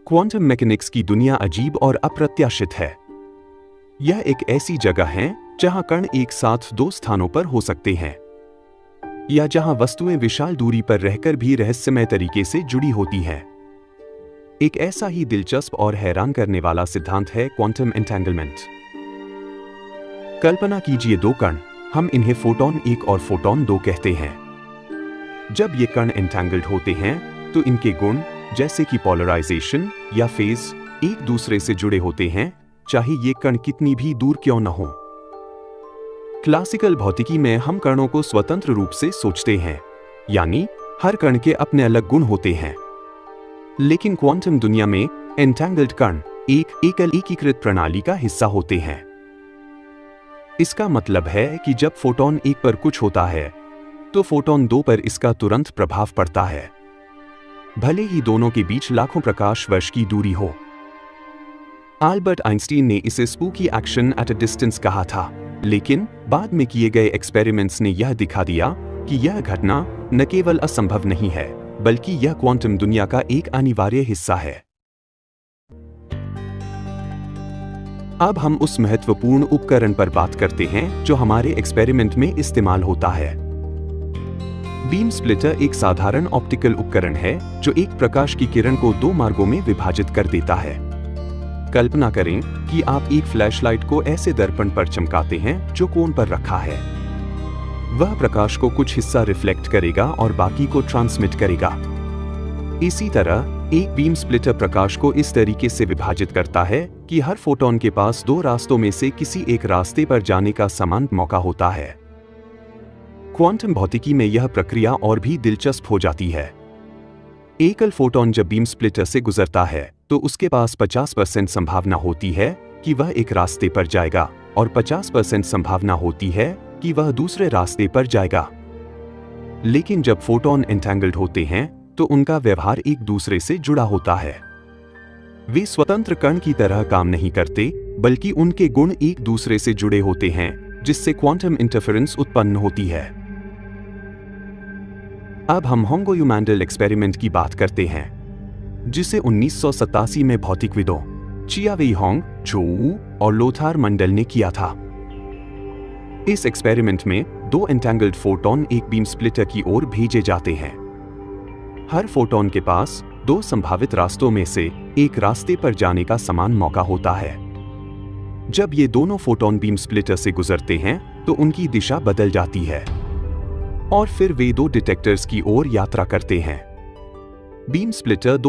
Quantum mechanics की दुनिया अजीब और अप्रत्याशित है। यह एक ऐसी जगह है जहां कण एक साथ दो स्थानों पर हो सकते हैं, या जहां वस्तुएं विशाल दूरी पर रहकर भी रहस्यमय तरीके से जुड़ी होती हैं। एक ऐसा ही दिलचस्प और हैरान करने वाला सिद्धांत है क्वांटम एंटेंगलमेंट। कल्पना कीजिए दो कण, हम इन्हें फोटॉन 1 और फोटॉन 2 कहते हैं। जब ये कण एंटेंगल्ड होते हैं तो इनके गुण जैसे कि पोलराइजेशन या फेज एक दूसरे से जुड़े होते हैं, चाहे ये कण कितनी भी दूर क्यों न हो। क्लासिकल भौतिकी में हम कणों को स्वतंत्र रूप से सोचते हैं, यानी हर कण के अपने अलग गुण होते हैं। लेकिन क्वांटम दुनिया में एंटेंगल्ड कण एक एकल एकीकृत प्रणाली का हिस्सा होते हैं। इसका मतलब है कि जब फोटॉन 1 पर कुछ होता है तो फोटॉन 2 पर इसका तुरंत प्रभाव पड़ता है, भले ही दोनों के बीच लाखों प्रकाश वर्ष की दूरी हो। अल्बर्ट आइंस्टीन ने इसे spooky action at a distance कहा था, लेकिन बाद में किए गए एक्सपेरिमेंट्स ने यह दिखा दिया कि यह घटना न केवल असंभव नहीं है, बल्कि यह क्वांटम दुनिया का एक अनिवार्य हिस्सा है। अब हम उस महत्वपूर्ण उपकरण पर बात करते हैं जो हमारे एक्सपेरिमेंट में इस्तेमाल होता है। बीम स्प्लिटर एक साधारण ऑप्टिकल उपकरण है जो एक प्रकाश की किरण को दो मार्गों में विभाजित कर देता है। कल्पना करें कि आप एक फ्लैशलाइट को ऐसे दर्पण पर चमकाते हैं जो कोण पर रखा है। वह प्रकाश को कुछ हिस्सा रिफ्लेक्ट करेगा और बाकी को ट्रांसमिट करेगा। इसी तरह एक बीम स्प्लिटर प्रकाश को इस तरीके से विभाजित करता है कि हर फोटॉन के पास दो रास्तों में से किसी एक रास्ते पर जाने का समान मौका होता है। क्वांटम भौतिकी में यह प्रक्रिया और भी दिलचस्प हो जाती है। एकल फोटॉन जब बीम स्प्लिटर से गुजरता है तो उसके पास 50% संभावना होती है कि वह एक रास्ते पर जाएगा और 50% संभावना होती है कि वह दूसरे रास्ते पर जाएगा। लेकिन जब फोटॉन एंटेंगल्ड होते हैं तो उनका व्यवहार एक दूसरे से जुड़ा होता है। वे स्वतंत्र कण की तरह काम नहीं करते, बल्कि उनके गुण एक दूसरे से जुड़े होते हैं, जिससे क्वांटम इंटरफेरेंस उत्पन्न होती है। अब हम होंगो मैंडल एक्सपेरिमेंट की बात करते हैं, जिसे 1987 में भौतिकविदों चिया-वेई होंग, झोऊ और लोथार मंडल ने किया था। इस एक्सपेरिमेंट में दो एंटेंगल्ड फोटॉन एक बीम स्प्लिटर की ओर भेजे जाते हैं। हर फोटॉन के पास दो संभावित रास्तों में से एक रास्ते पर जाने का समान मौका होता है। जब ये दोनों फोटॉन बीम स्प्लिटर से गुजरते हैं तो उनकी दिशा बदल जाती है और फिर वे दो डिटेक्टर्स की ओर यात्रा करते हैं। बीम स्प्लिटर दो